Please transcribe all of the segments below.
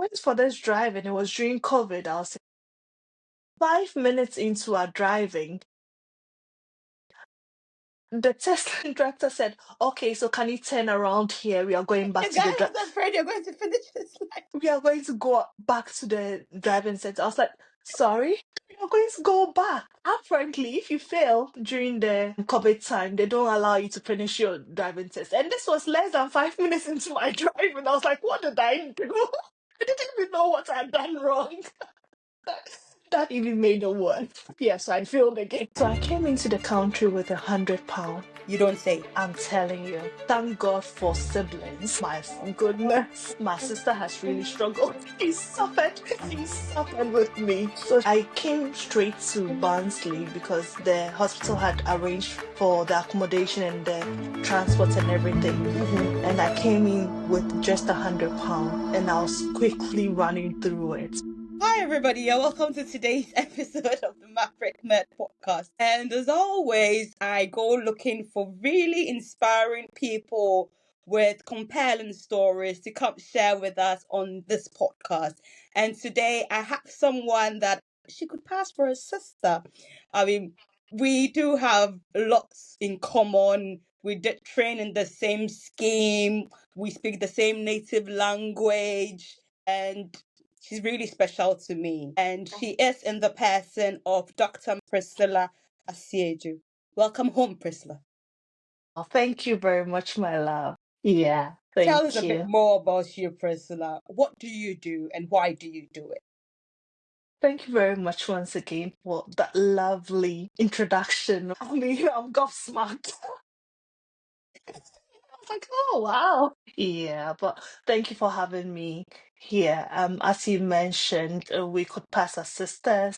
went for this drive and it was during COVID. I was 5 minutes into our driving. The test instructor said, "Okay, so can you turn around here? We are going back The to guy the drive. was afraid you're going to finish his life. We are going to go back to the driving center." I was like, "Sorry, we are going to go back." Apparently, if you fail during the COVID time, they don't allow you to finish your driving test. And this was less than 5 minutes into my driving. I was like, "What did I do?" I didn't even know what I'd done wrong. That even made it worse. Yes, I failed again. So I came into the country with £100. You don't say. I'm telling you, thank God for siblings. My goodness, my sister has really struggled. He suffered with me. So I came straight to Barnsley because the hospital had arranged for the accommodation and the transport and everything. And I came in with just £100 and I was quickly running through it. Hi everybody, and welcome to today's episode of the Maverick Med podcast. And as always, I go looking for really inspiring people with compelling stories to come share with us on this podcast. And today I have someone that she could pass for a sister. I mean, we do have lots in common. We did train in the same scheme. We speak the same native language. And she's really special to me. And she is in the person of Dr. Priscilla Asieju. Welcome home, Priscilla. Oh, thank you very much, my love. Yeah, Tell us thank a bit you. more about you, Priscilla. What do you do and why do you do it? Thank you very much once again for that lovely introduction. I mean, I'm gobsmacked. I was like, oh wow. Yeah, but thank you for having me here. As you mentioned, we could pass as sisters.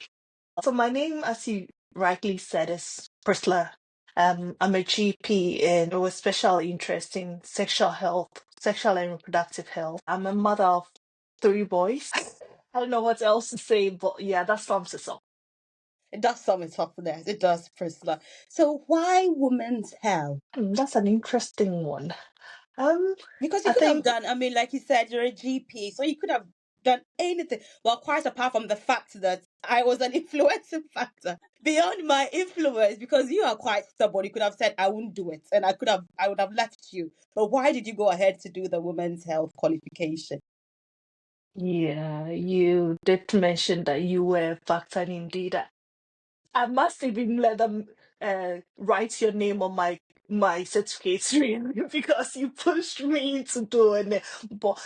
So my name, as you rightly said, is Priscilla. I'm a GP and with special interest in sexual health, sexual and reproductive health. I'm a mother of 3 boys. I don't know what else to say, but yeah, that sums it up. It does sum it up there. It does, Priscilla. So why women's health? That's an interesting one. Um, Because you I could have think, done, I mean, like you said, you're a GP, so you could have done anything. Well, quite apart from the fact that I was an influencing factor. Beyond my influence, because you are quite stubborn, you could have said, I wouldn't do it, and I would have left you. But why did you go ahead to do the women's health qualification? yeah, you did mention that you were a factor and indeed. I must even let them write your name on my certificates really because you pushed me into doing it. But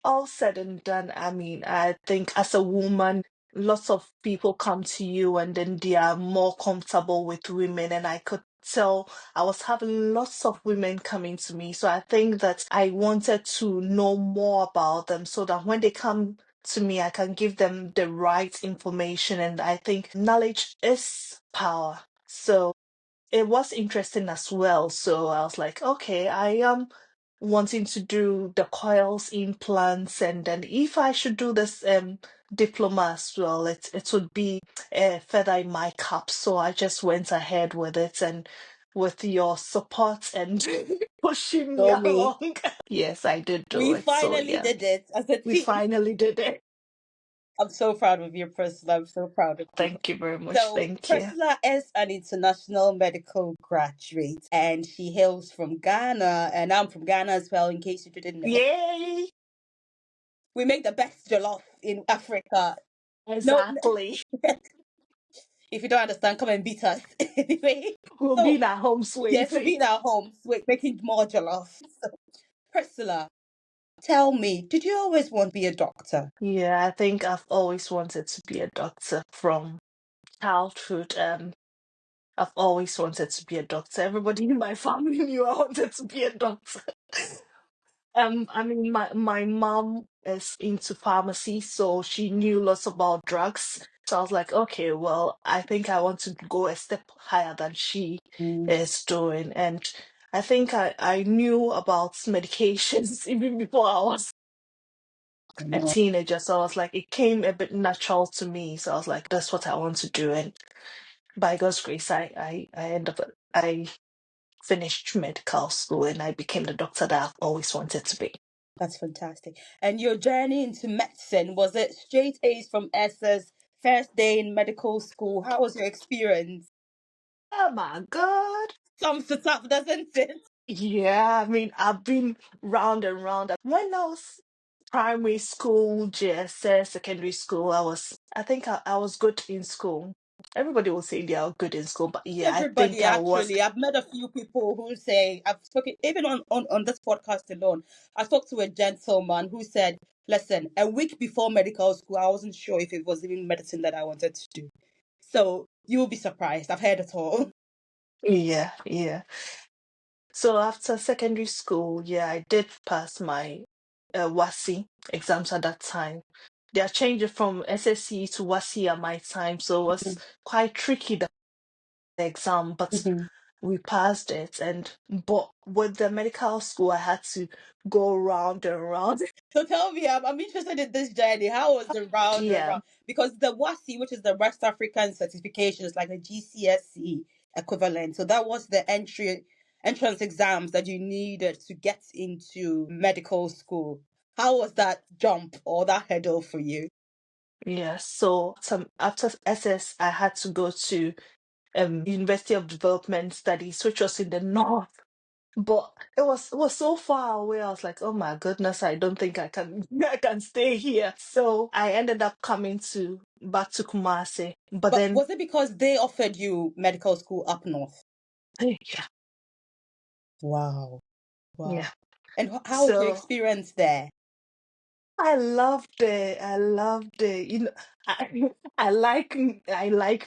all said and done, I mean, I think as a woman, lots of people come to you and then they are more comfortable with women. And I could tell I was having lots of women coming to me. So I think that I wanted to know more about them so that when they come to me, I can give them the right information. And I think knowledge is power. So it was interesting as well. So I was like, okay, I am wanting to do the coils implants, and then if I should do this diploma as well, it would be further in my cap. So I just went ahead with it, and with your support and pushing me So me, along, yes, I did do we it. So finally yeah, did it as a we team. finally did it. I'm so proud of you, Priscilla. I'm so proud of you. Thank you very much. So, Thank you. Priscilla is an international medical graduate and she hails from Ghana. And I'm from Ghana as well, in case you didn't know. Yay! We make the best jollof in Africa. No, Exactly. if you don't understand, come and beat us. Anyway, We'll be so in our homes yes, we'll be waiting. in our homes making more jollof. So, Priscilla, tell me, did you always want to be a doctor? Yeah, I think I've always wanted to be a doctor from childhood. I've always wanted to be a doctor. Everybody in my family knew I wanted to be a doctor. I mean, my mom is into pharmacy, so she knew lots about drugs. So I was like, okay, well, I think I want to go a step higher than she is doing. And I think I knew about medications even before I was a teenager. So I was like, it came a bit natural to me. So I was like, that's what I want to do. And by God's grace, I ended up, I finished medical school and I became the doctor that I've always wanted to be. That's fantastic. And your journey into medicine, was it straight A's from S's, first day in medical school? How was your experience? Oh my God. Sums it up, doesn't it? Yeah, I mean, I've been round and round. When I was primary school, GSS, secondary school, I think I was good in school. Everybody will say they are good in school, but yeah, I think Everybody, I was. actually. I've met a few people who say, I've spoken, even on this podcast alone, I spoke to a gentleman who said, listen, a week before medical school, I wasn't sure if it was even medicine that I wanted to do. So you'll be surprised. I've heard it all. Yeah, yeah. So after secondary school, yeah, I did pass my WASI exams at that time. They are changing from SSC to WASI at my time, so it was quite tricky the exam, but Mhm. we passed it. And but with the medical school, I had to go round and round. So tell me, I'm interested in this journey. How was the round and Yeah, round? Because the WASI, which is the West African certification, is like a GCSE equivalent. So that was the entrance exams that you needed to get into medical school. How was that jump or that hurdle for you? yeah. So after SS, I had to go to University of Development Studies, which was in the north. But it was so far away. I was like, oh my goodness, I don't think I can I can stay here. So I ended up coming to back to Kumasi. But But then was it because they offered you medical school up north? yeah, Wow, yeah. wow. And how was your So experience there? I loved it. I loved it. I, I like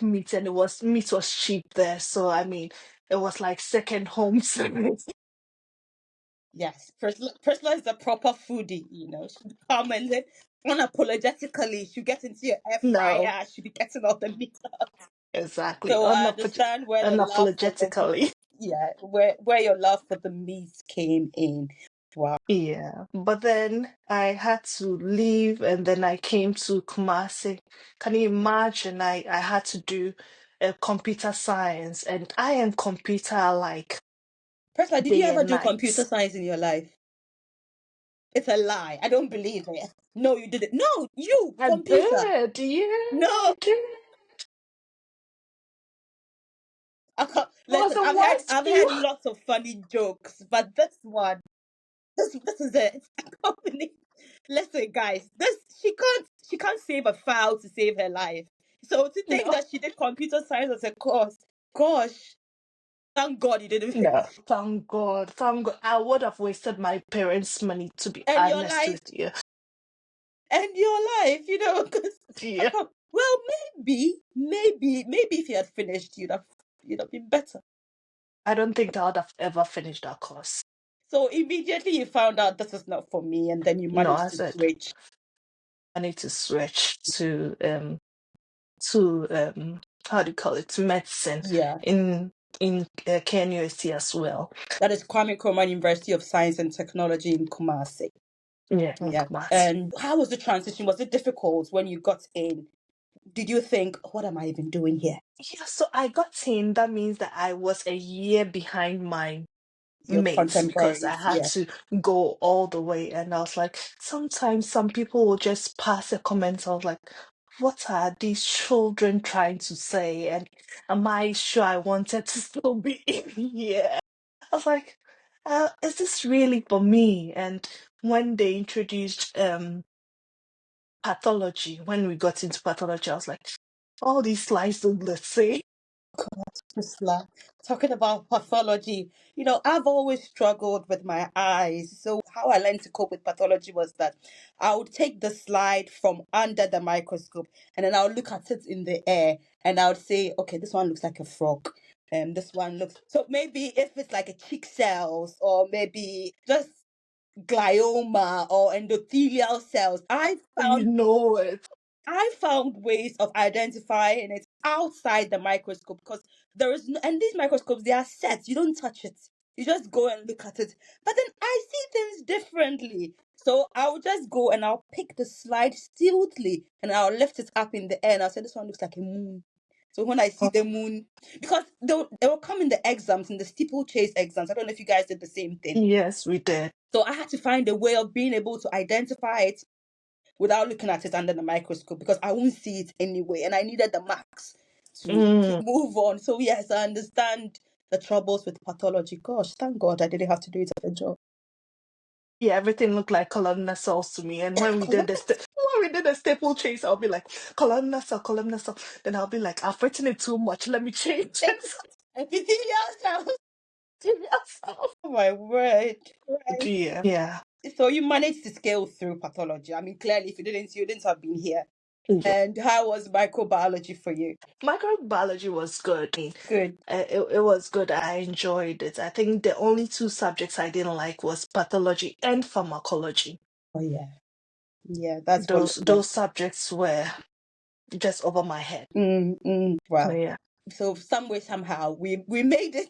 meat, and meat was cheap there. So I mean, it was like second home to me. Yes, Priscilla is a proper foodie, She'd come and then unapologetically, she'd get into your air No, fryer, she'd be getting all the meat out. exactly. So I understand where the love for the Unapologetically. where your love for the meat came in. Wow. Yeah, but then I had to leave and then I came to Kumasi. Can you imagine? I had to do computer science and I am computer like Priscilla, did you day ever and do computer night. science in your life? It's a lie. I don't believe it. No, you didn't. No, you I computer. did, yeah, I No. did. I can't, I was listen, in I've one heard I've school. heard lots of funny jokes, but this one, this is it. I can't believe. Listen, guys, this she can't save a file to save her life. So to think No, that she did computer science as a course, gosh, thank God you didn't no. finish. Thank God, thank God. I would have wasted my parents' money to be And your honest life, with you. and your life, because I Yeah, can't. Well, maybe if you had finished, you'd have been better. I don't think I would have ever finished that course. So immediately you found out this is not for me, and then you No, managed I to said switch. I need to switch to how do you call it, to medicine Yeah. in KNUST as well. That is Kwame Nkrumah University of Science and Technology in Kumasi. Yeah, in Yeah. Kumasi. And how was the transition? Was it difficult when you got in? Did you think, what am I even doing here? Yeah, so I got in. That means that I was a year behind my Your mates because I contemporaries, had yeah. to go all the way. And I was like, sometimes some people will just pass a comment. I was like, what are these children trying to say? And am I sure I wanted to still be in here? I was like, is this really for me? And when they introduced pathology, when we got into pathology, I was like, all these slides look the same. Priscilla, talking about pathology, I've always struggled with my eyes. So how I learned to cope with pathology was that I would take the slide from under the microscope and then I would look at it in the air and I would say, okay, this one looks like a frog. This one looks so maybe if it's like a cheek cells or maybe just glioma or endothelial cells. You know it. I found ways of identifying it outside the microscope because there is no, and these microscopes they are set. You don't touch it. You just go and look at it. But then I see things differently. So I'll just go and I'll pick the slide stealthily and I'll lift it up in the air and I'll say this one looks like a moon. So when I see the moon, because they will come in the exams, in the steeplechase exams. I don't know if you guys did the same thing. Yes, we did. So I had to find a way of being able to identify it without looking at it under the microscope, because I won't see it anyway, and I needed the marks to Mm. move on. So yes, I understand the troubles with pathology. Gosh, thank God I didn't have to do it at the job. Yeah, everything looked like columnar cells to me. And when we did the staple chase, I'll be like columnar cell, columnar cell. Then I'll be like, I've written it too much. Let me change it. Epithelial cells. Yes. Oh my word. Right. Yeah. Yeah. So you managed to scale through pathology. I mean, clearly, if you didn't have been here. Yeah. And how was microbiology for you? Microbiology was good. Good. It was good. I enjoyed it. I think the only two subjects I didn't like was pathology and pharmacology. Oh yeah. Yeah, that's one of Those subjects were just over my head. Well, Yeah. so some way somehow we made it,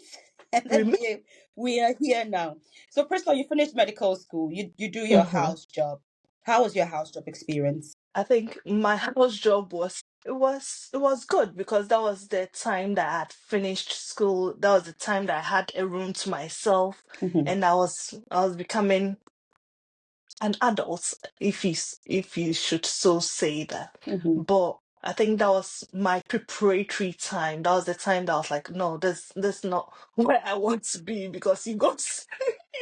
and then Rem- we are here now. So Priscilla, you finished medical school. You do your Mhm. house job. How was your house job experience? I think my house job was good because that was the time that I had finished school. That was the time that I had a room to myself, Mm-hmm, and I was becoming an adult, if you should so say that. mm-hmm. But I think that was my preparatory time. That was the time that I was like, no, this not where I want to be, because you go to,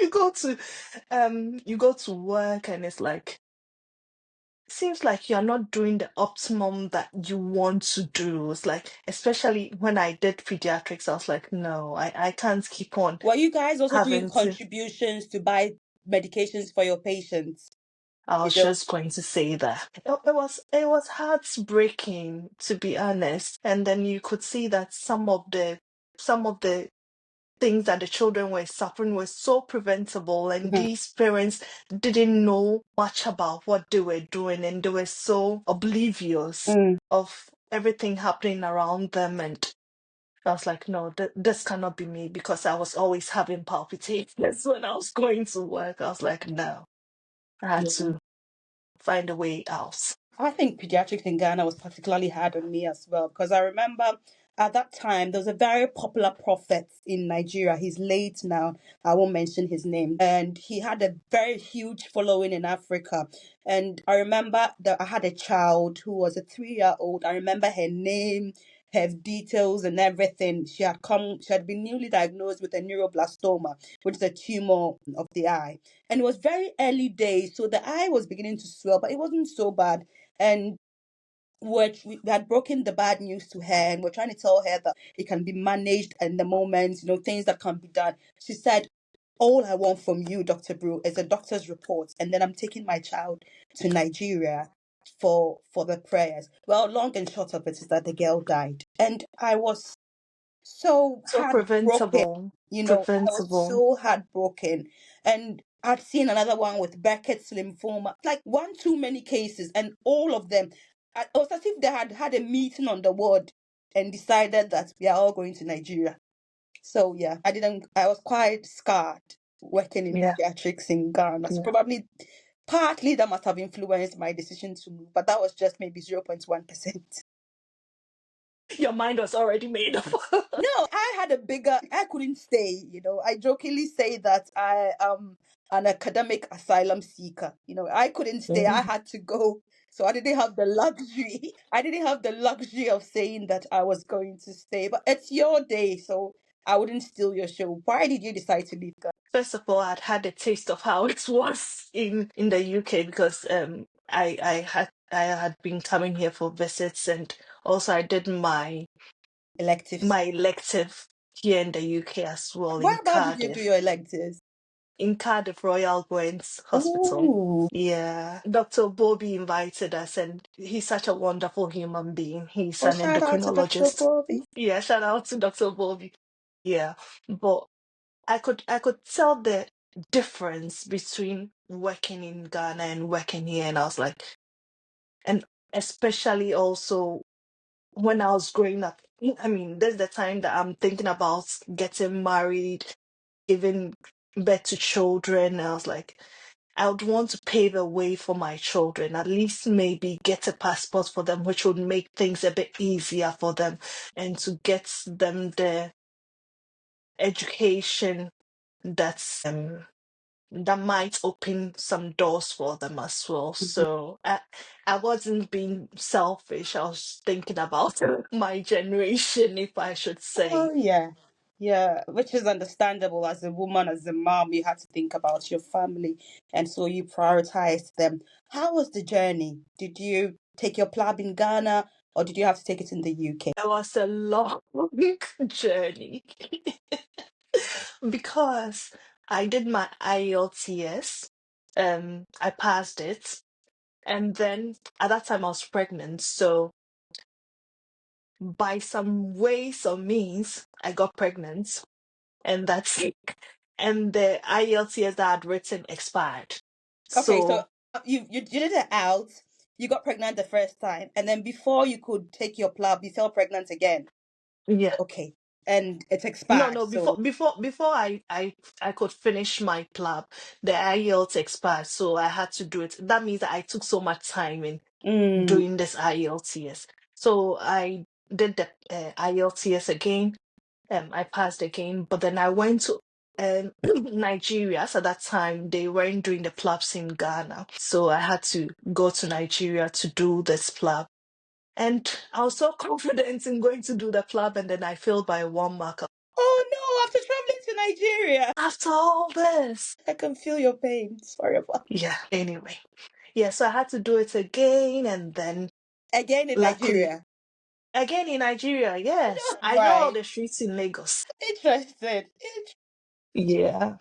you go to work, and it's like, seems like you're not doing the optimum that you want to do. It's like, especially when I did pediatrics, I was like, no, I can't keep on Were you guys also doing having to. contributions to buy medications for your patients? I Is was there? just going to say that it was heartbreaking, to be honest. And then you could see that some of the things that the children were suffering were so preventable, and Mhm, these parents didn't know much about what they were doing, and they were so oblivious mm, of everything happening around them. And I was like, no, this cannot be me, because I was always having palpitations when I was going to work. I was like, no, I had yeah. to find a way out. I think pediatrics in Ghana was particularly hard on me as well, because I remember at that time there was a very popular prophet in Nigeria. He's late now. I won't mention his name. And he had a very huge following in Africa. And I remember that I had a child who was a 3-year-old. I remember her name, her details, and everything. She had been newly diagnosed with a neuroblastoma, which is a tumor of the eye. And it was very early days, so the eye was beginning to swell, but it wasn't so bad. And we had broken the bad news to her, and we're trying to tell her that it can be managed in the moment, things that can be done. She said, all I want from you, Dr. Brew, is a doctor's report, and then I'm taking my child to Nigeria for the prayers. Well, long and short of it is that the girl died. And I was so So heartbroken. preventable, I was preventable. so heartbroken. And I'd seen another one with Beckett's lymphoma, like one too many cases, and all of them. It was as if they had had a meeting on the ward and decided that we are all going to Nigeria. So yeah, I was quite scarred working in Yeah, pediatrics in Ghana. So yeah. probably partly that must have influenced my decision to move, but that was just maybe 0.1%. Your mind was already made up. No, I couldn't stay, I jokingly say that I am an academic asylum seeker. I couldn't stay. I Mhm. had to go. So I didn't have the luxury. I didn't have the luxury of saying that I was going to stay. But it's your day, so I wouldn't steal your show. Why did you decide to leave, guys? First of all, I'd had a taste of how it was in the UK, because I had been coming here for visits, and also I did Electives. my elective here in the UK as well, in Whereabouts did you do Cardiff. your electives? In Cardiff Royal Gwyn's Hospital. Oh, Yeah, Dr. Bobby invited us, and he's such a wonderful human being. He's well, an shout out to Dr. endocrinologist. Bobby. Yeah, shout out to Dr. Bobby. Yeah, but I could tell the difference between working in Ghana and working here, and I was like, and especially also when I was growing up. I mean, there's the time that I'm thinking about getting married, giving birth to children. And I was like, I would want to pave a way for my children, at least maybe get a passport for them, which would make things a bit easier for them, and to get them the education that's that might open some doors for them as well. So I wasn't being selfish. I was thinking about my generation, if I should say. Oh, yeah. Yeah, which is understandable. As a woman, as a mom, you have to think about your family, and so you prioritized them. How was the journey? Did you take your plab in Ghana, or did you have to take it in the UK? It was a long journey because I did my IELTS. I passed it, and then at that time I was pregnant. So by some ways or means, I got pregnant, and that's it. And the IELTS that I had written expired. Okay, so So you did it out. You got pregnant the first time, and then before you could take your plab, you fell pregnant again. yeah. Okay, and it No, expired. no, So, before I could finish my club, the IELTS expired, so I had to do it. That means that I took so much time in mm, doing this IELTS. So I did the IELTS again. I passed again, but then I went to Nigeria. So at that time, they weren't doing the PLABs in Ghana, so I had to go to Nigeria to do this PLAB. And I was so confident in going to do the PLAB, and then I failed by 1 mark. oh no! After traveling to Nigeria, After all this, I can feel your pain. Sorry about yeah, anyway. Yeah, so I had to do it again, and then again in luckily, Nigeria. again in Nigeria, yes. I know all Right. the streets in Lagos. Interested. Yeah.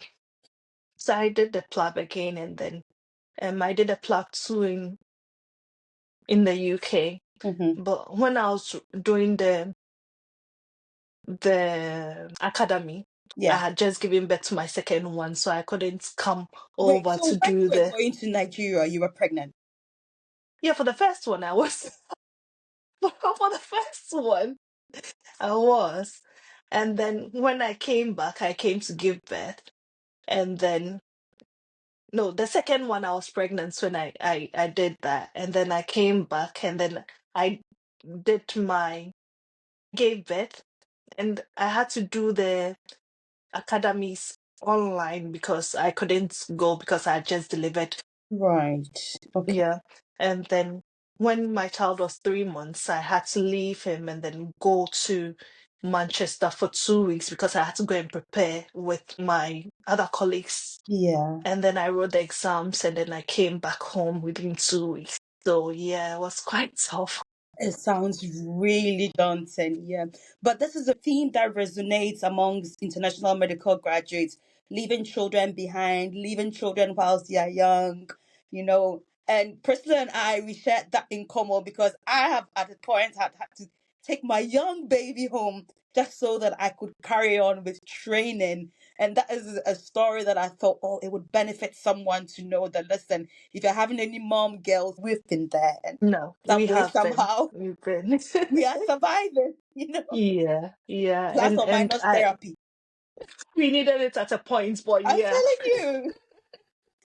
So I did the plab again, and then I did a plab too in the UK. Mm-hmm. But when I was doing the academy, I Yeah. had just given birth to my second one, so I couldn't come Wait, over so to when do you were the. going to Nigeria, you were pregnant? Yeah, for the first one, I was. For the first one, I was. And then when I came back, I came to give birth. And then, no, the second one, I was pregnant when I did that. And then I came back, and then I did gave birth. And I had to do the academies online because I couldn't go because I had just delivered. Right. Okay. Yeah. And then when my child was 3 months, I had to leave him and then go to Manchester for 2 weeks because I had to go and prepare with my other colleagues. Yeah. And then I wrote the exams, and then I came back home within 2 weeks. So yeah, it was quite tough. It sounds really daunting, yeah. But this is a theme that resonates amongst international medical graduates, leaving children behind, leaving children whilst they are young, you know. And Priscilla and I, we shared that in common because I have at a point had to take my young baby home just so that I could carry on with training. And that is a story that I thought, oh, it would benefit someone to know that, listen, if you're having any mom girls, we've been there. And No, some we way, have been. somehow, We've been. we are surviving, Yeah, yeah. plus or And minus therapy. we needed it at a point, but I'm yeah. telling you,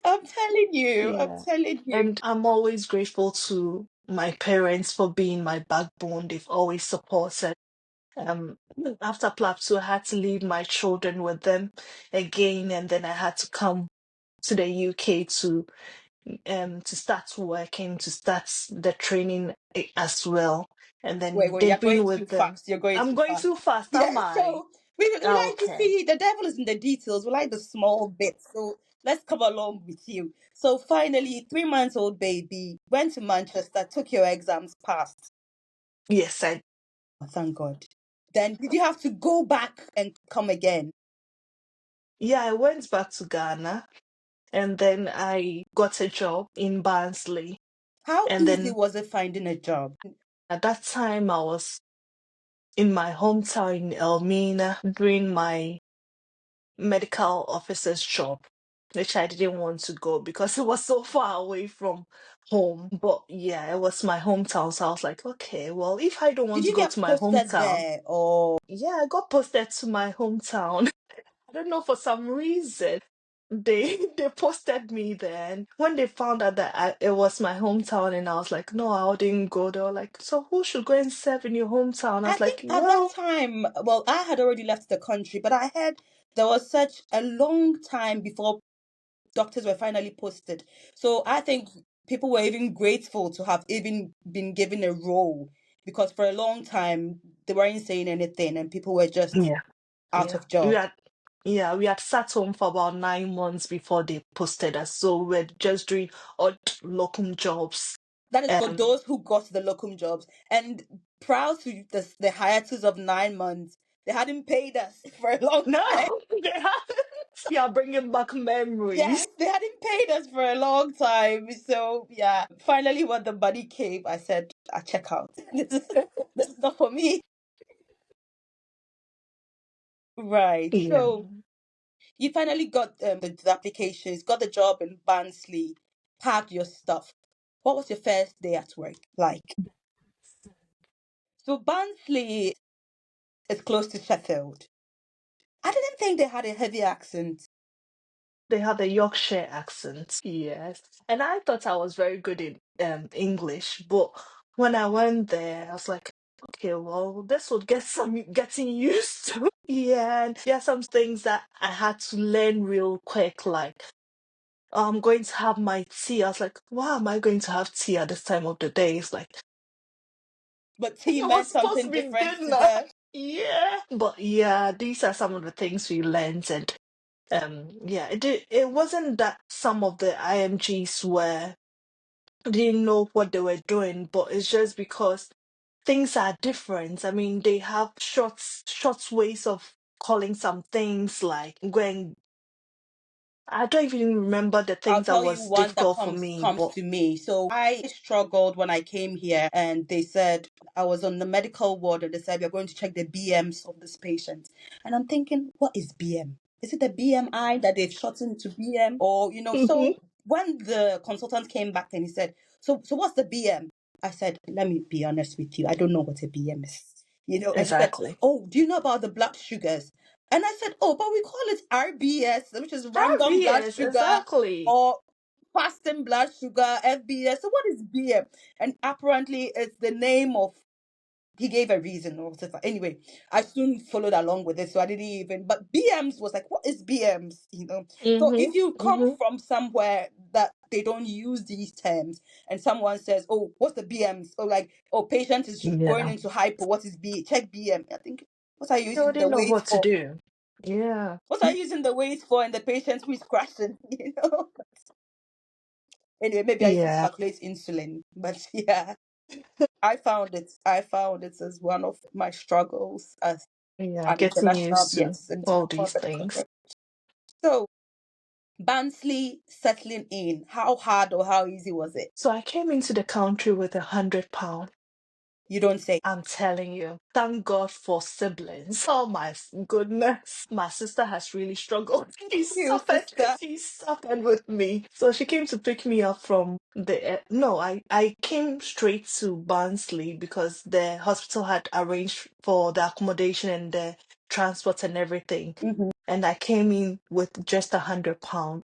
I'm telling you, I'm Yeah. telling you. And I'm always grateful to my parents for being my backbone. They've always supported. Um, After Plateau, I had to leave my children with them again, and then I had to come to the UK to start working, to start the training as well. And Wait, then wait, you're they've been going too with them. fast. You're going I'm too going fast. too fast, Yeah, am I? so we like to Okay. see the devil is in the details. We like the small bits. So let's come along with you. So finally, 3 months old baby went to Manchester, took your exams, passed. Yes, I Oh, thank God. Then did you have to go back and come again? yeah, I went back to Ghana, and then I got a job in Barnsley. How And easy then was it finding a job? at that time, I was in my hometown in Elmina doing my medical officer's job, which I didn't want to go because it was so far away from home. But yeah, it was my hometown. So I was like, okay, well, if I don't Did want to you go get to my posted hometown, there or yeah, I got posted to my hometown. I don't know for some reason. they posted me there. And when they found out that it was my hometown, and I was like, no, I didn't go. They were like, so who should go and serve in your hometown? I I was like, think at that well, time, well, I had already left the country, but I heard there was such a long time before doctors were finally posted. So I think people were even grateful to have even been given a role, because for a long time they weren't saying anything and people were just yeah, out yeah. of job. We had sat home for about 9 months before they posted us. So we're just doing odd locum jobs. That is for Um, those who got the locum jobs. And proud to the hiatus of 9 months, they hadn't paid us for a long no, time. they haven't. Yeah, bringing back memories. Yes, they hadn't paid us for a long time. So yeah, finally when the money came, I said, I check out. This is not for me. Right. Yeah. So you finally got the applications, got the job in Barnsley, packed your stuff. What was your first day at work like? So Barnsley is close to Sheffield. I didn't think they had a heavy accent. They had a Yorkshire accent. Yes. And I thought I was very good in English, but when I went there, I was like, okay, well, this would get some getting used to. Yeah, and there are some things that I had to learn real quick, like I'm going to have my tea. I was like, why am I going to have tea at this time of the day? It's like But tea it was meant supposed to something be different to dinner. them. Yeah. But yeah, these are some of the things we learned. And yeah, it wasn't that some of the IMGs were didn't know what they were doing, but it's just because things are different. I mean, they have short ways of calling some things, like going. I don't even remember the I'll things that tell you was one that difficult for comes me, comes but to me. So I struggled when I came here, and they said I was on the medical ward, and they said we're going to check the BMs of this patient. And I'm thinking, what is BM? Is it the BMI that they've shortened to BM? Or, Mhm. so when the consultant came back and he said, so what's the BM? I said, let me be honest with you, I don't know what a BM is. And he said, Exactly. oh, do you know about the blood sugars? And I said, oh, but we call it RBS, which is random blood RBS, sugar, exactly. or fasting blood sugar, FBS. So what is BM? And apparently it's the name of, he gave a reason or whatever. Anyway, I soon followed along with it, so I didn't even. But BMs was like, what is BMs? So Mm-hmm. if you come Mm-hmm. from somewhere that they don't use these terms, and someone says, "Oh, what's the BMs?" Or like, "Oh, patient is going Yeah. into hypo. What is B? Check BM." I think, what are you They using already the know weight what to for? do. Yeah. What are you using the weight for? And the patient who is crashing, Anyway, maybe I used to Yeah. calculate insulin, but yeah, I found it as one of my struggles as Yeah. an Getting international, used to yes, all international these medical things. rep. So Barnsley settling in, how hard or how easy was it? So I came into the country with £100. You don't say. I'm telling you, thank God for siblings. Oh my goodness. My sister has really struggled. She You suffered. sister. She suffered with me. So she came to pick me up from no, I came straight to Barnsley because the hospital had arranged for the accommodation and the transport and everything. Hmm. And I came in with just £100,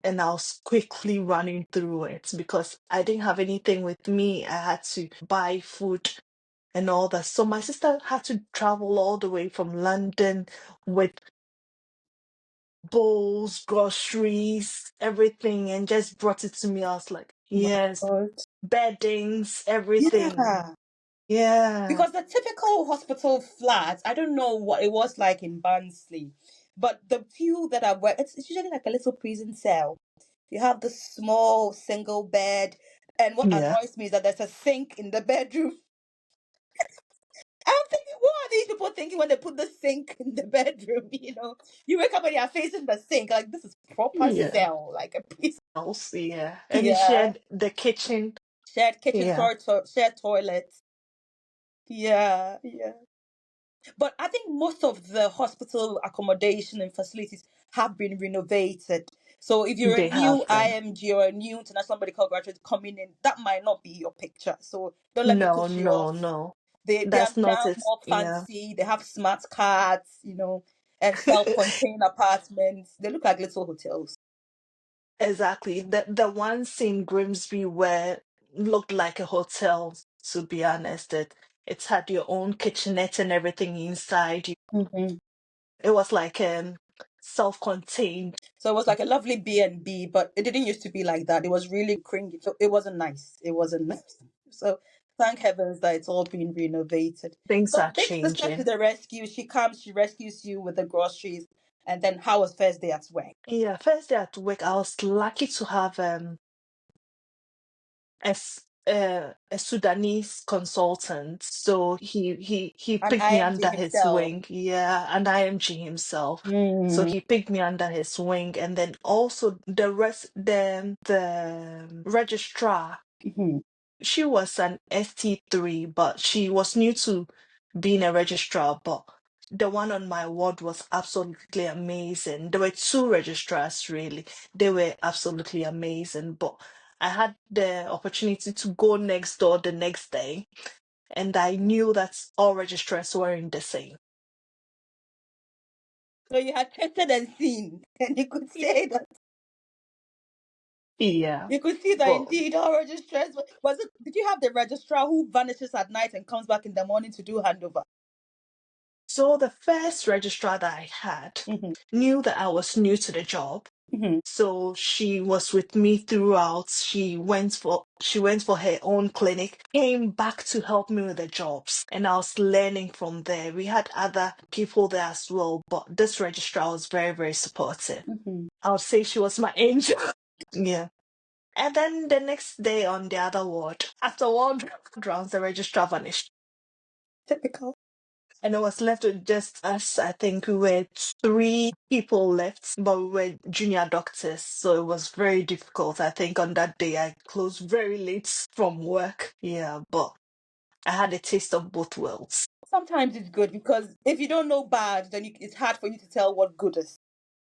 and I was quickly running through it because I didn't have anything with me. I had to buy food and all that. So my sister had to travel all the way from London with bowls, groceries, everything, and just brought it to me. I was like, My yes, God. beddings, everything. Yeah. Yeah, Because the typical hospital flat, I don't know what it was like in Barnsley, but the few that I've worked, it's usually like a little prison cell. You have the small single bed, and what yeah, annoys me is that there's a sink in the bedroom. I'm thinking, what are these people thinking when they put the sink in the bedroom? You wake up and you're facing the sink. Like, this is proper yeah. cell, like a prison. Else, yeah. And you Yeah, shared the kitchen. shared kitchen, Yeah, shared toilet. Yeah, yeah. But I think most of the hospital accommodation and facilities have been renovated. So if you're a they new have been. IMG or a new international medical graduate coming in, that might not be your picture. So don't let me No, put you no, off. no. They are That's not now it. more Yeah. fancy. They have smart cards, and self-contained apartments. They look like little hotels. exactly. The ones in Grimsby were looked like a hotel, to be honest. It had your own kitchenette and everything inside. Hmm. It was like self-contained. So it was like a lovely B&B, but it didn't used to be like that. It was really cringy. So it wasn't nice. It wasn't nice. So thank heavens that it's all been renovated. Things So are big sister to changing. the rescue. She comes, she rescues you with the groceries. And then how was first day at work? Yeah, first day at work, I was lucky to have a Sudanese consultant. So he An picked me IMG under his himself. wing. Yeah, and IMG himself. So Mm. he picked me under his wing, and then also the registrar. Hmm. She was an ST3, but she was new to being a registrar. But the one on my ward was absolutely amazing. There were two registrars, really. They were absolutely amazing. But I had the opportunity to go next door the next day, and I knew that all registrars weren't the same. So you had tasted and seen, and you could Yeah. say that Yeah. you could see that But indeed our registrars was it. Did you have the registrar who vanishes at night and comes back in the morning to do handover? so the first registrar that I had Hmm. knew that I was new to the job. Hmm. So she was with me throughout. She went for her own clinic, came back to help me with the jobs, and I was learning from there. We had other people there as well, but this registrar was very, very supportive. Hmm. I would say she was my angel. Yeah. And then the next day on the other ward, after one rounds, the registrar vanished. Typical. And it was left with just us. I think we were three people left, but we were junior doctors. So it was very difficult. I think on that day I closed very late from work. Yeah, but I had a taste of both worlds. Sometimes it's good because if you don't know bad, then it's hard for you to tell what good is,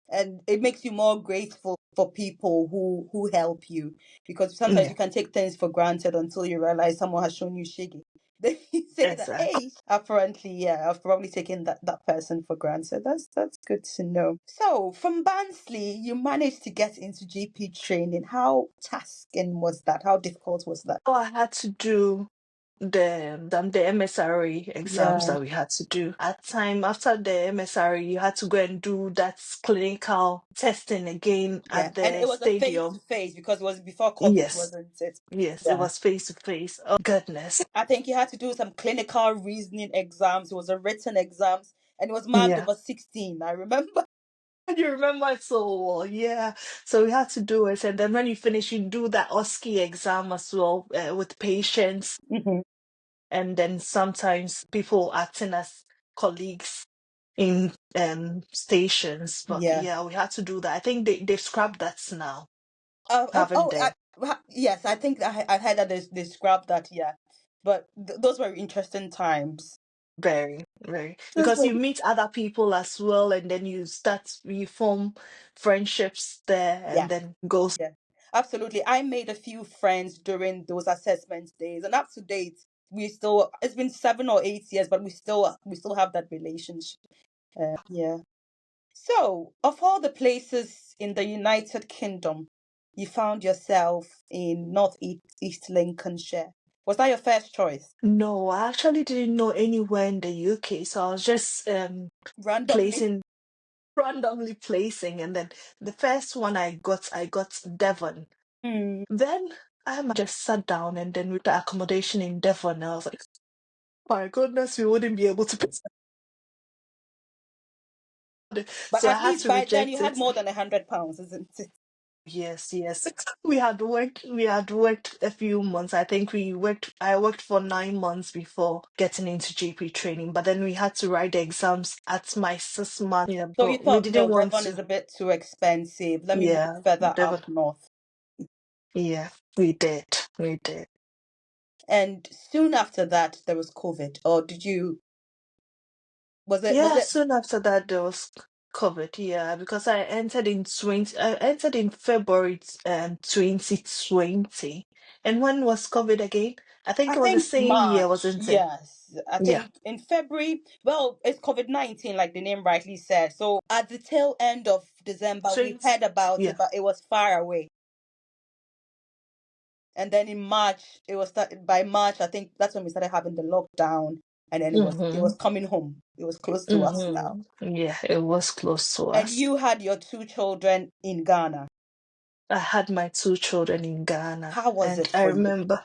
and it makes you more grateful for people who help you, because sometimes Yeah, you can take things for granted until you realize someone has shown you shiggy. Then you say that, exactly. hey, apparently, yeah, I've probably taken that person for granted. That's good to know. So from Barnsley, you managed to get into GP training. How tasking was that? How difficult was that? So I had to do the MSRE exams Yeah, that we had to do. At time after the MSRE, you had to go and do that clinical testing again yeah, at and the it was a face to stadium. face because it was before COVID, Yes. wasn't it? Yes, it Yeah. was face to face. Oh goodness. I think you had to do some clinical reasoning exams. It was a written exams, and it was marked Yeah. over 16. I remember. You remember it so well. Yeah. So we had to do it. And then when you finish, you do that OSCE exam as well with patients. Hmm. And then sometimes people acting as colleagues in stations. But Yeah. yeah, we had to do that. I think they've scrapped that now, Oh, oh, haven't oh they? yes, I think I heard that they scrapped that. Yeah, but those were interesting times. Very, very. Those Because were, you meet other people as well, and then you form friendships there, yeah, and then goes. yeah, absolutely. I made a few friends during those assessment days, and up to date, we still. It's been 7 or 8 years, but we still have that relationship. Yeah. So, of all the places in the United Kingdom, you found yourself in North East Lincolnshire. Was that your first choice? No, I actually didn't know anywhere in the UK, so I was just Randomly? placing randomly placing, and then the first one I got Devon. Hmm. Then I just sat down, and then with the accommodation in Devon, I was like, my goodness, we wouldn't be able to pay for it. But So I at had least to by then reject you had it. more than £100, isn't it? Yes, yes. We had worked a few months. I think I worked for 9 months before getting into GP training, but then we had to write the exams at my 6 month. Yeah, So you but we thought, didn't no, want Devon is to. a bit too expensive. Let me move Yeah, further up Devon. north. Yeah, we did. We did. And soon after that, there was COVID. Or was Yeah, it? soon after that there was COVID, yeah, because I entered in February 2020, And when was COVID again? I think I it was the think same year, March, wasn't it? yes. I Yeah. think in February, well, it's COVID-19, like the name rightly said. So at the tail end of December, So we heard about yeah. it, but it was far away. And then in March, it was by March, I think that's when we started having the lockdown. And then it was Mm-hmm. coming home. It was close to us now. Mm-hmm. Yeah, it was close to And us. you had your two children in Ghana. I had my two children in Ghana, How was and it I for you? remember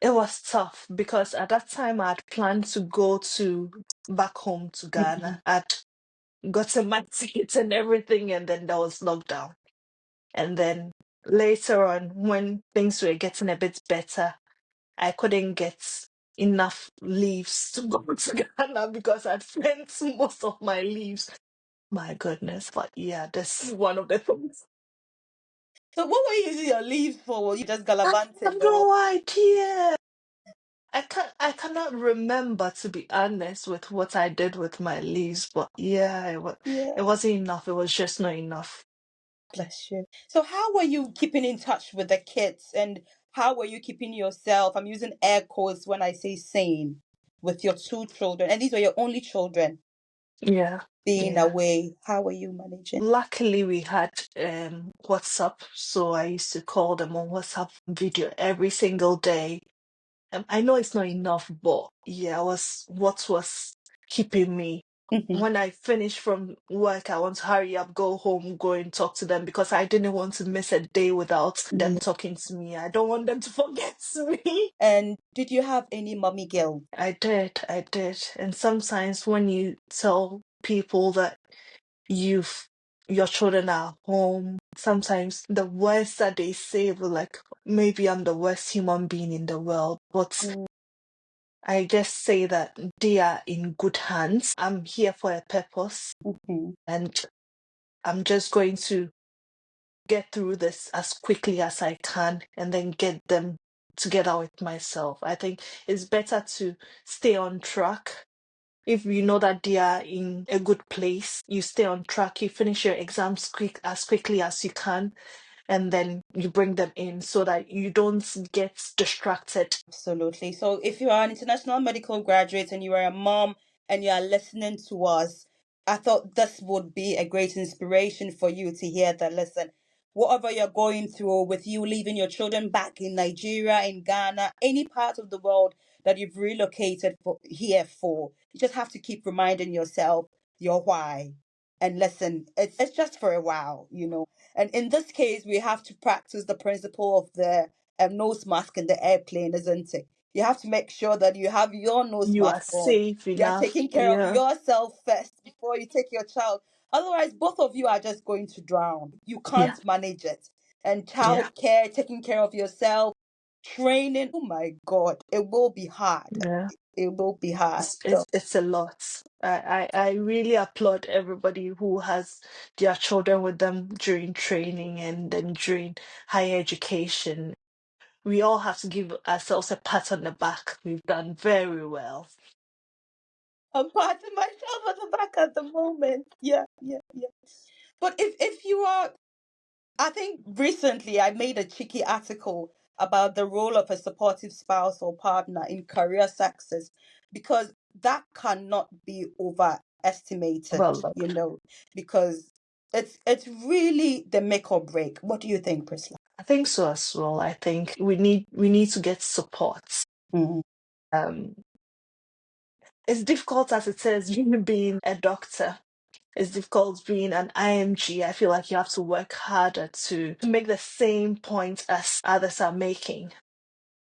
it was tough because at that time I had planned to go to back home to Mhm. Ghana. I'd gotten my tickets and everything, and then there was lockdown. And then later on, when things were getting a bit better, I couldn't get enough leaves to go to Ghana because I'd spent most of my leaves. My goodness. But yeah, this is one of the things. So what were you using your leaves for? Were you just I have gallivanting or? no idea. I cannot remember, to be honest, with what I did with my leaves, but yeah, it Yeah. wasn't enough. It was just not enough. Bless you. So how were you keeping in touch with the kids and how were you keeping yourself, I'm using air quotes when I say sane, with your two children? And these were your only children Yeah, being yeah. away. How were you managing? Luckily, we had WhatsApp, so I used to call them on WhatsApp video every single day. I know it's not enough, but yeah, was what was keeping me. Mhm. When I finish from work, I want to hurry up, go home, go and talk to them because I didn't want to miss a day without them talking to me. I don't want them to forget me. And did you have any mommy guilt? I did. And sometimes when you tell people that you've your children are home, sometimes the words that they say will like maybe I'm the worst human being in the world. But Mm. I just say that they are in good hands. I'm here for a purpose, Mhm. and I'm just going to get through this as quickly as I can and then get them together with myself. I think it's better to stay on track. If you know that they are in a good place, you stay on track, you finish your exams as quickly as you can, and then you bring them in so that you don't get distracted. Absolutely. So if you are an international medical graduate and you are a mom and you are listening to us, I thought this would be a great inspiration for you to hear that, listen, whatever you're going through with you leaving your children back in Nigeria, in Ghana, any part of the world that you've relocated here for, you just have to keep reminding yourself your why. And listen, it's just for a while. And in this case, we have to practice the principle of the nose mask in the airplane, isn't it? You have to make sure that you have your nose You are mask on. safe You're enough. taking care of Yeah, yourself first before you take your child. Otherwise, both of you are just going to drown. You yeah, can't manage it. And yeah, childcare, taking care of yourself, training, oh my God, it will be hard. yeah. It will be hard. It's a lot. I really applaud everybody who has their children with them during training and then during higher education. We all have to give ourselves a pat on the back. We've done very well. I'm patting myself on the back at the moment. Yeah, yeah, yeah. But if you are, I think recently I made a cheeky article about the role of a supportive spouse or partner in career success because that cannot be overestimated, Well, because it's really the make or break. What do you think, Priscilla? I think so as well. I think we need to get support. Mm. Um, it's difficult as it is being a doctor. It's difficult being an IMG. I feel like you have to work harder to make the same point as others are making.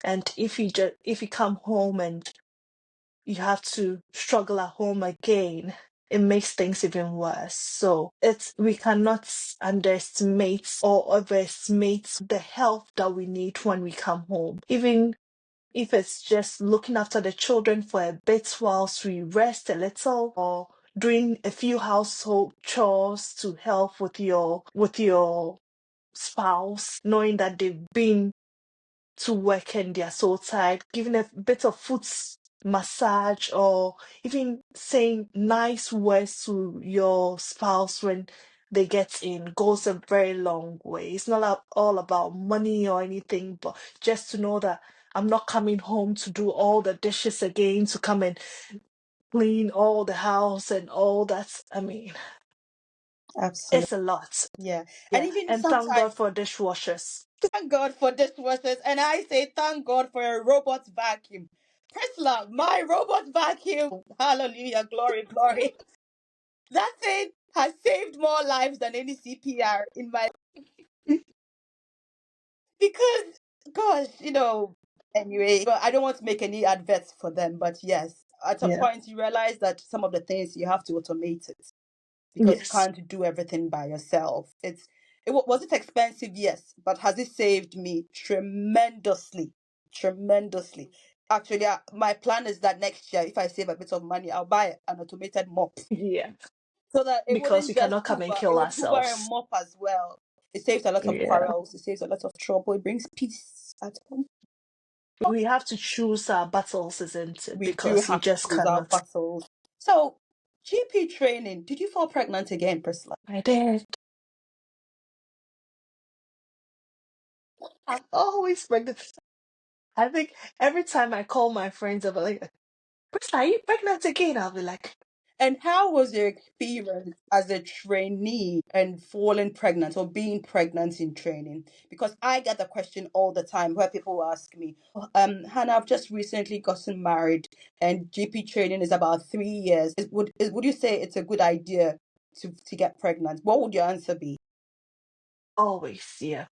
And if you come home and you have to struggle at home again, it makes things even worse. So we cannot underestimate or overestimate the help that we need when we come home. Even if it's just looking after the children for a bit whilst we rest a little, or doing a few household chores to help with your spouse, knowing that they've been to work and they're so tired, giving a bit of foot massage, or even saying nice words to your spouse when they get in goes a very long way. It's not all about money or anything, but just to know that I'm not coming home to do all the dishes again, to come and clean all the house and all that. I mean, Absolutely. it's a lot. Yeah. And Yeah. even And thank God sometimes, for dishwashers. thank God for dishwashers. And I say, thank God for a robot vacuum. Priscilla, my robot vacuum. Hallelujah. Glory, glory. That thing has saved more lives than any CPR in my, because gosh, anyway, but I don't want to make any adverts for them, but yes, at some Yeah. point you realize that some of the things you have to automate it because you Yes. can't do everything by yourself. Was it expensive? Yes, but has it saved me tremendously? Tremendously. Actually, my plan is that next year, if I save a bit of money, I'll buy an automated mop Yeah. so that it Because wouldn't we just cannot come and hoover, it kill would hoover and ourselves. mop as well. It saves a lot of Yeah. quarrels, it saves a lot of trouble, it brings peace at home. We have to choose our battles, isn't it? We do Because you have to just choose our cannot. battles. So, GP training, did you fall pregnant again, Priscilla? I did. I'm always pregnant. I think every time I call my friends, they'll be like, Priscilla, are you pregnant again? I'll be like, And how was your experience as a trainee and falling pregnant or being pregnant in training? Because I get the question all the time where people ask me, Hannah, I've just recently gotten married and GP training is about 3 years. Would you say it's a good idea to get pregnant? What would your answer be? always, yeah.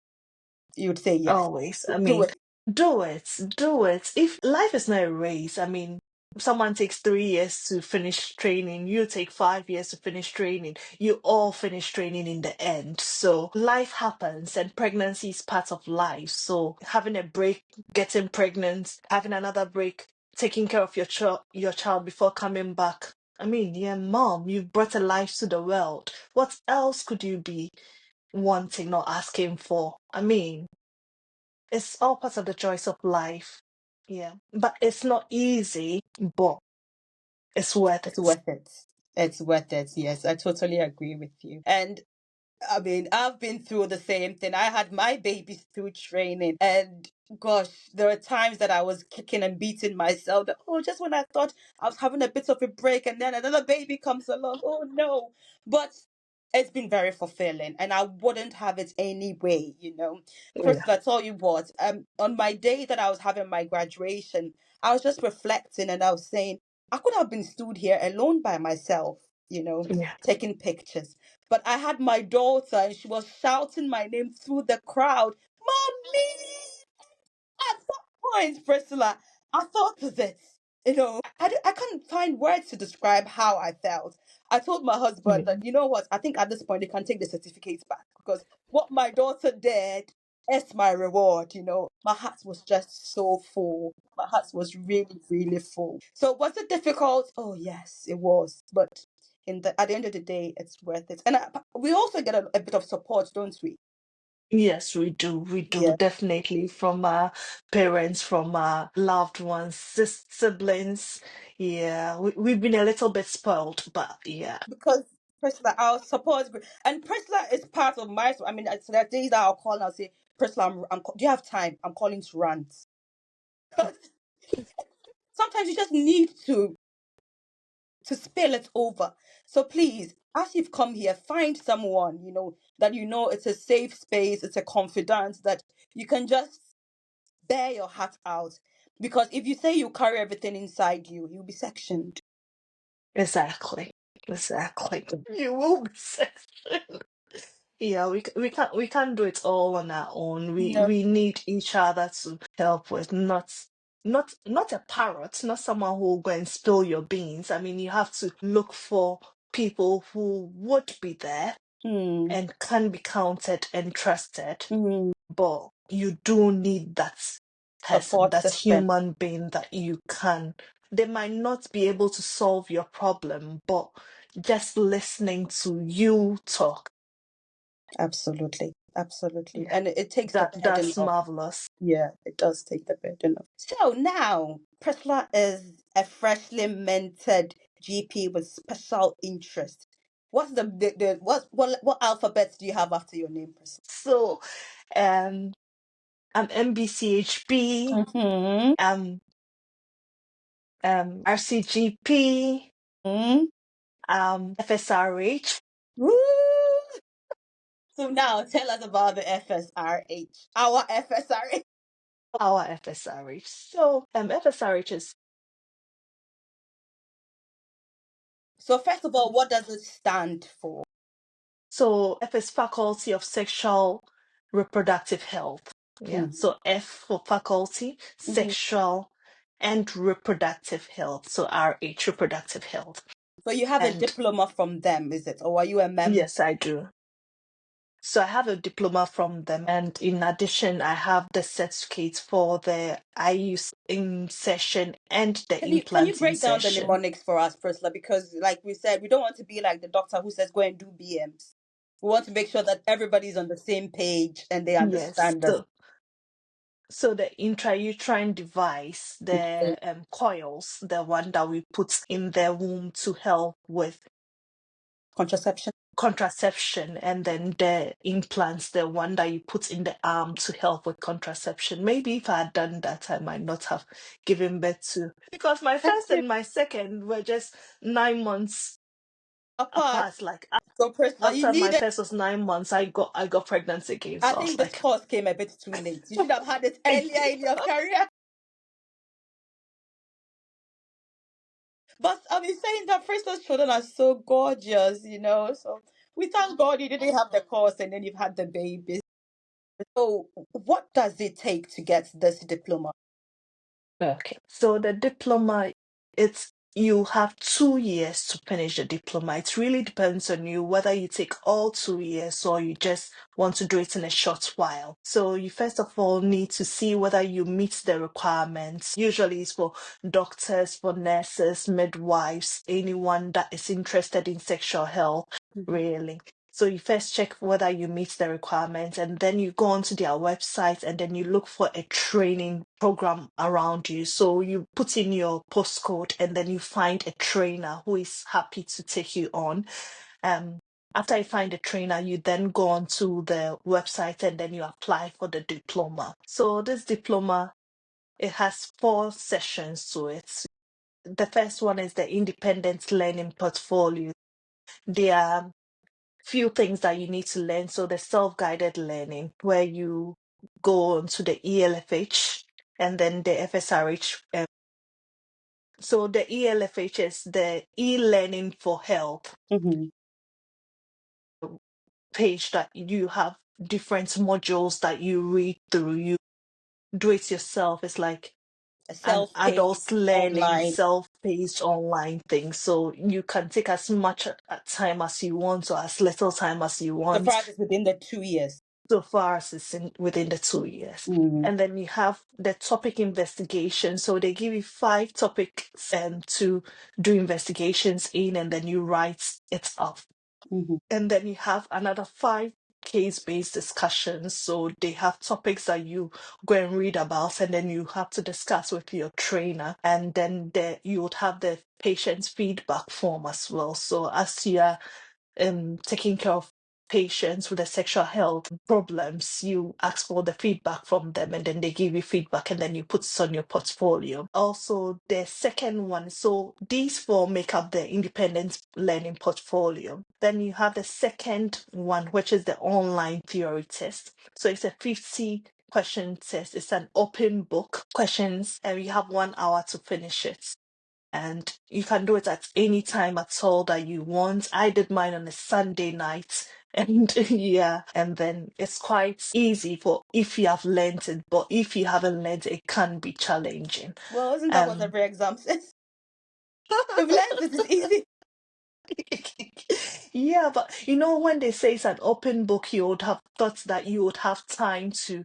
You would say yes. Always. I Do mean, it. do it. Do it. If life is not a race, I mean, someone takes 3 years to finish training, you take 5 years to finish training, you all finish training in the end. So life happens and pregnancy is part of life. So having a break, getting pregnant, having another break, taking care of your child before coming back. I mean, yeah, mom, you've brought a life to the world. What else could you be wanting or asking for? I mean, it's all part of the choice of life. Yeah. But it's not easy, but it's worth It's it. worth it. It's worth it. Yes, I totally agree with you. And I mean, I've been through the same thing. I had my babies through training, and gosh, there were times that I was kicking and beating myself. That, oh, just when I thought I was having a bit of a break, and then another baby comes along. Oh no! But it's been very fulfilling, and I wouldn't have it anyway. Yeah. Priscilla, I tell you what. On my day that I was having my graduation, I was just reflecting, and I was saying I could have been stood here alone by myself. Yeah. Taking pictures, but I had my daughter and she was shouting my name through the crowd. Mommy! At that point, Priscilla, I thought of it. I can't find words to describe how I felt. I told my husband Yeah. that, you know what, I think at this point they can take the certificates back because what my daughter did is my reward. My heart was just so full. My heart was really, really full. So was it difficult? Oh yes, it was. But at the end of the day, it's worth it. And we also get a bit of support, don't we? Yes, we do. We do Yeah. definitely from our parents, from our loved ones, siblings. Yeah, we've been a little bit spoiled, but yeah. Because Priscilla, our support group, and Priscilla is part of my. I mean, so there are days that I'll call and I'll say, Priscilla, do you have time? I'm calling to rant. Sometimes you just need to spill it over. So please, as you've come here, find someone that it's a safe space, it's a confidant that you can just bear your heart out. Because if you say you carry everything inside you, you'll be sectioned. Exactly. Exactly. You will be sectioned. Yeah, we can't do it all on our own. We No. we need each other to help with, not a parrot, not someone who will go and spill your beans. I mean, you have to look for people who would be there Mm, and can be counted and trusted. mm, But you do need that person, support that system. human being that you can. They might not be able to solve your problem, but just listening to you talk, Absolutely. Absolutely. yeah, And it takes the burden that's off. marvelous. Yeah, it does take the burden off. So now, Priscilla is a freshly minted GP with special interest. What's the what alphabets do you have after your name, Priscilla? So um I'm MBCHB, Mm-hmm. RCGP, Mm-hmm. FSRH. Woo! So now tell us about the FSRH. Our FSRH. Our FSRH. So FSRH is So first of all, what does it stand for? so F is Faculty of Sexual Reproductive Health. Yeah. Mm. So F for Faculty, Mhm. Sexual and Reproductive Health. So RH, Reproductive Health. So you have a And diploma from them, is it? Or are you a member? yes, I do. So I have a diploma from them, and in addition, I have the certificate for the IU in session and the Can you implant in break down the session. mnemonics for us, Priscilla? Because like we said, we don't want to be like the doctor who says go and do BMs. We want to make sure that everybody's on the same page and they Yes. understand us. So the intrauterine device, Okay. the coils, the one that we put in the womb to help with Contraception. contraception, and then the implants, the one that you put in the arm to help with contraception. Maybe if I had done that, I might not have given birth to, because my first and my second were just 9 months Apart. apart. Like So Priscilla, you after my needed. first was 9 months, I got pregnant again. I So I think was this like, course came a bit too late. You should have had it earlier in your career. But I've been saying that Princess children are so gorgeous, So we thank God you didn't have the course and then you've had the babies. So what does it take to get this diploma? okay. So the diploma, it's you have 2 years to finish the diploma. It really depends on you whether you take all 2 years or you just want to do it in a short while. So you first of all need to see whether you meet the requirements. Usually it's for doctors, for nurses, midwives, anyone that is interested in sexual health, really. So you first check whether you meet the requirements, and then you go onto their website and then you look for a training program around you. So you put in your postcode and then you find a trainer who is happy to take you on. Um, After you find a trainer, you then go onto the website and then you apply for the diploma. So this diploma, it has 4 sessions to it. The first one is the independent learning portfolio. There are few things that you need to learn. So the self-guided learning, where you go on to the ELFH and then the FSRH. So the ELFH is the e-learning for health Mm-hmm. page that you have different modules that you read through. You do it yourself. It's like A an adult self-paced learning, online. self-paced online thing. So you can take as much time as you want or as little time as you So far want, as it's within the 2 years. so far as it's within the 2 years. Mm-hmm. And then you have the topic investigation. So they give you 5 topics to do investigations in, and then you write it up. Mm-hmm. And then you have another 5 case-based discussions. So they have topics that you go and read about, and then you have to discuss with your trainer. And then you would have the patient's feedback form as well. So as you are taking care of patients with the sexual health problems, you ask for the feedback from them and then they give you feedback and then you put it on your portfolio. Also, the second one, so these 4 make up the independent learning portfolio. Then you have the second one, which is the online theory test. So it's a 50-question test. It's an open book questions, and you have 1 hour to finish it. And you can do it at any time at all that you want. I did mine on a Sunday night. And yeah, and then it's quite easy for if you have learned it, but if you haven't learned it, it can be challenging. Well, isn't that what Um, every exam says? If learned it is easy. yeah, but when they say it's an open book, you would have thought that you would have time to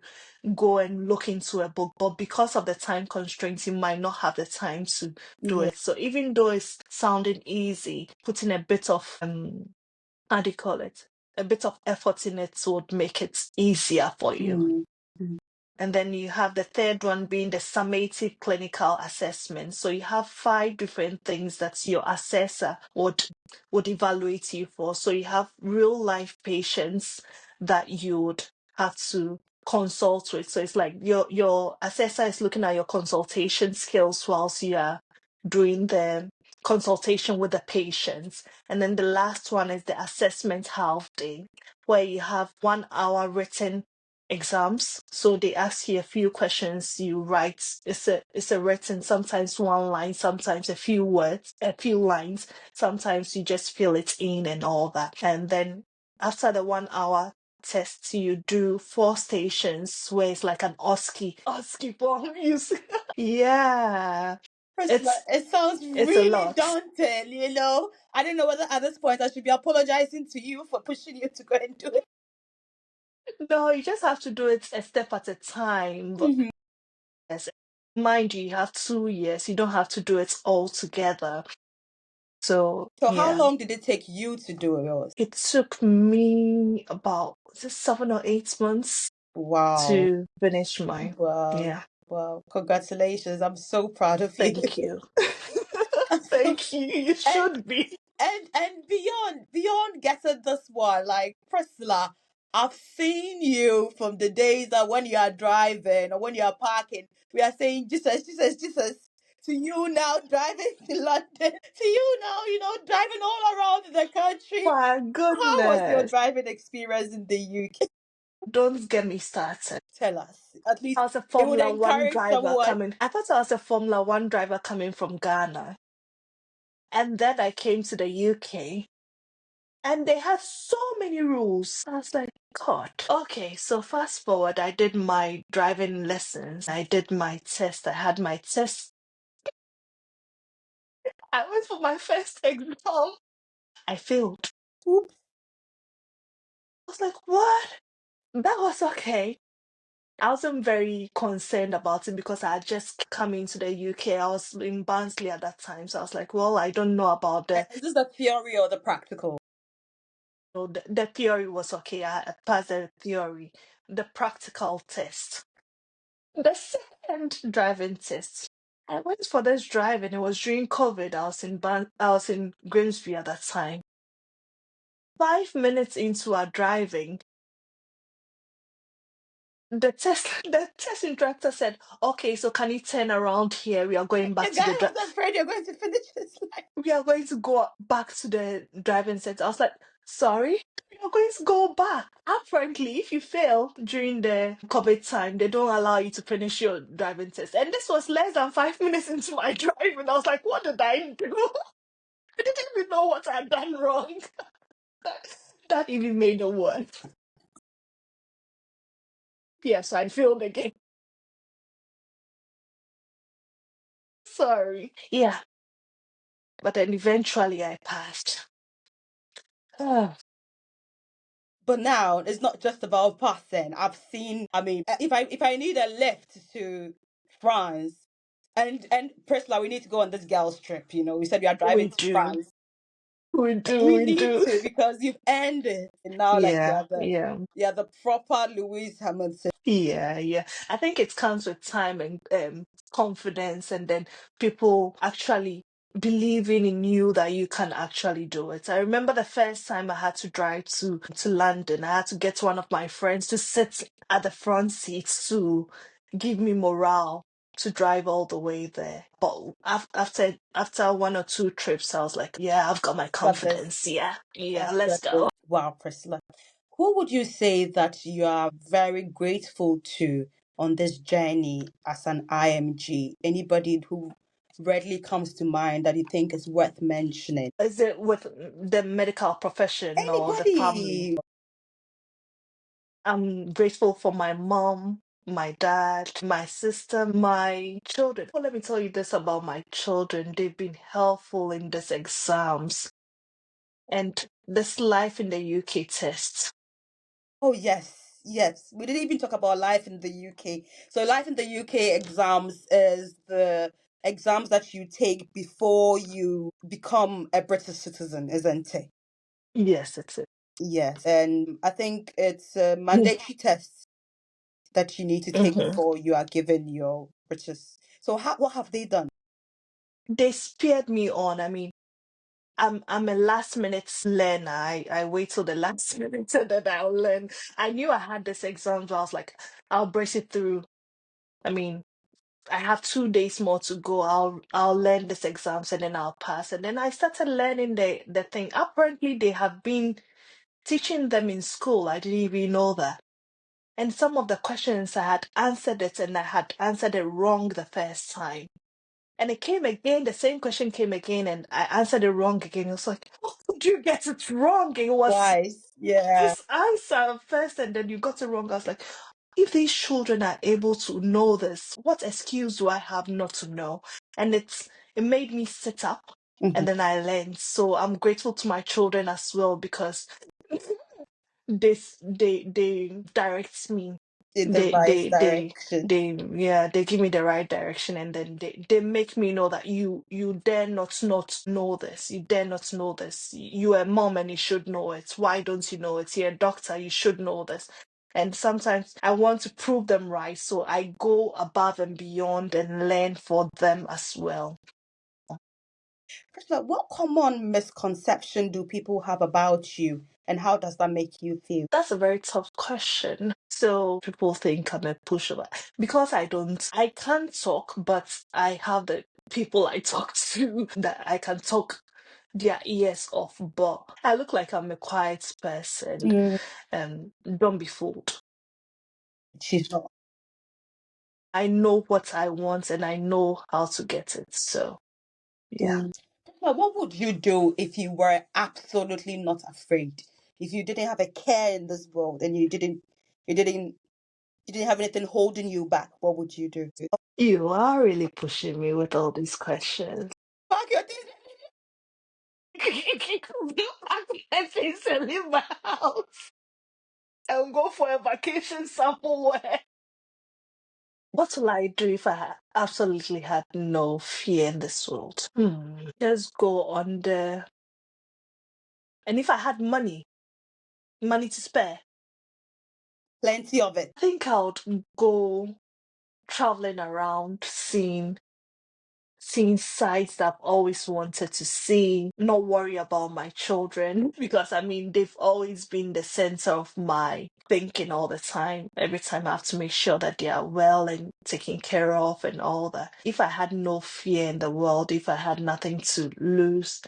go and look into a book, but because of the time constraints, you might not have the time to do Yeah. it. So even though it's sounding easy, putting a bit of how do you call it? A bit of effort in it would make it easier for you. Mm-hmm. And then you have the third one being the summative clinical assessment. So you have 5 different things that your assessor would evaluate you for. So you have real life patients that you would have to consult with. So it's like your assessor is looking at your consultation skills whilst you are doing the consultation with the patients. And then the last one is the assessment half day, where you have 1 hour written exams. So they ask you a few questions, you write. It's a written, sometimes one line, sometimes a few words, a few lines, sometimes you just fill it in and all that. And then after the 1 hour test, you do 4 stations where it's like an OSCE form music. Yeah. Priscilla, It's it sounds it's a really lot. daunting, you know. I don't know whether at this point I should be apologizing to you for pushing you to go and do it. No, you just have to do it a step at a time. But Mhm. yes, mind you, you have 2 years. You don't have to do it all together. So So how yeah, long did it take you to do yours? it took me about, was it 7 or 8 months Wow. to finish mine. Wow. Yeah, Wow. Congratulations. I'm so proud of you. thank you. I'm so Thank you. You and should be. and beyond getting this one, like Priscilla, I've seen you from the days that when you are driving or when you are parking, we are saying Jesus, Jesus, Jesus. To you now driving to London, to you now, driving all around the country. My How was your goodness. driving experience in the UK? Don't get me started. Tell us. At least I was a it would Formula One encourage driver someone. coming. I thought I was a Formula One driver coming from Ghana. And then I came to the UK and they had so many rules. I was like, God. Okay, so fast forward, I did my driving lessons. I did my test. I had my test. I went for my first exam. I failed. Oops. I was like, what? That was okay. I wasn't very concerned about it because I had just come into the UK. I was in Barnsley at that time. So I was like, well, I don't know about Is this the theory or the practical? the theory was okay. I passed the theory. The practical test. The second driving test. I went for this drive and it was during COVID. I was in Grimsby at that time. 5 minutes into our driving, the test instructor said, okay, so can you turn around here? We are going back The to guy the was afraid you're going to finish his life. we are going to go back to the driving center. I was like, sorry? We are going to go back. Apparently, if you fail during the COVID time, they don't allow you to finish your driving test. And this was less than 5 minutes into my driving. I was like, what did I do? I didn't even know what I'd done wrong. That even made it worse. Yes, I failed again. Sorry. Yeah, but then eventually I passed. Ah, But now it's not just about passing. I've seen. I mean, if I need a lift to France, and Priscilla, we need to go on this girls' trip. We said we are driving we to do. France. We do. We We need do. to because you've earned it. And now, like Yeah, yeah. you're the proper Louise Hamilton. Yeah, yeah. I think it comes with time and confidence, and then people actually believing in you that you can actually do it. I remember the first time I had to drive to London. I had to get one of my friends to sit at the front seat to give me morale to drive all the way there. But after 1 or 2 trips, I was like, yeah, I've got my Got this. confidence. Yeah, yeah, I've let's got this. go. Wow, Priscilla. Who would you say that you are very grateful to on this journey as an IMG? Anybody who readily comes to mind that you think is worth mentioning? Is it with the medical profession or the family? Anybody. I'm grateful for my mom, my dad, my sister, my children. Well, let me tell you this about my children. They've been helpful in these exams and this life in the UK test. Oh, yes, yes. We didn't even talk about life in the UK. So, life in the UK exams is the exams that you take before you become a British citizen, isn't it? Yes, it's it. Yes. And I think it's a mandatory test. that you need to take Hmm. before you are given your riches. So what have they done? They speared me on. I mean, I'm a last minute learner. I wait till the last minute and then I'll learn. I knew I had this exam, so I was like, I'll brace it through. I mean, I have 2 days more to go. I'll learn these exams and then I'll pass. And then I started learning the thing. Apparently, they have been teaching them in school. I didn't even know that. And some of the questions I had answered it and I had answered it wrong the first time. And it came again, the same question came again, and I answered it wrong again. It was like, how did you get it wrong? It was Twice. Yeah. this answer first, and then you got it wrong. I was like, if these children are able to know this, what excuse do I have not to know? And it made me sit up, Mhm. and then I learned. So I'm grateful to my children as well because they direct me. In the they right they they direction. they give me the right direction, and then they make me know that you dare not know this. You dare not know this. You're a mom and you should know it. Why don't you know it? You're a doctor, you should know this. And sometimes I want to prove them right, so I go above and beyond and learn for them as well. Priscilla, what common misconception do people have about you, and how does that make you feel? That's a very tough question. So people think I'm a pushover because I can't talk, but I have the people I talk to that I can talk their ears off. But I look like I'm a quiet person. Mm, Don't be fooled. she's not. I know what I want and I know how to get it. So yeah. Mm. Priscilla, what would you do if you were absolutely not afraid? If you didn't have a care in this world and you didn't have anything holding you back, what would you do? You are really pushing me with all these questions. Pack your things. Pack my things and leave my house and go for a vacation somewhere. What will I do if absolutely had no fear in this world? Just go on there. And if I had money to spare, Plenty of it. I think I would go traveling around, seeing sights that I've always wanted to see, not worry about my children because I mean they've always been the center of my thinking all the time. Every time I have to make sure that they are well and taken care of and all that. If I had no fear in the world, if I had nothing to lose,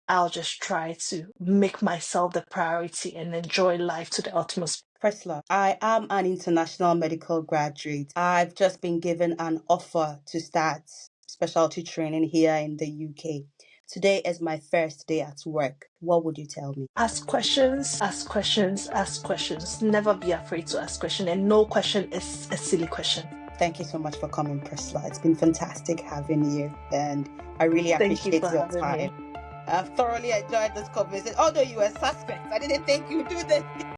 I'll just try to make myself the priority and enjoy life to the utmost. Priscilla, I am an international medical graduate. I've just been given an offer to start specialty training here in the UK. Today is my first day at work. What would you tell me? Ask questions, ask questions, ask questions. Never be afraid to ask questions, and no question is a silly question. Thank you so much for coming, Priscilla. It's been fantastic having you, and I really Thank you appreciate for your having me. time. I've thoroughly enjoyed this conversation. Although you were suspect, I didn't think you'd do this.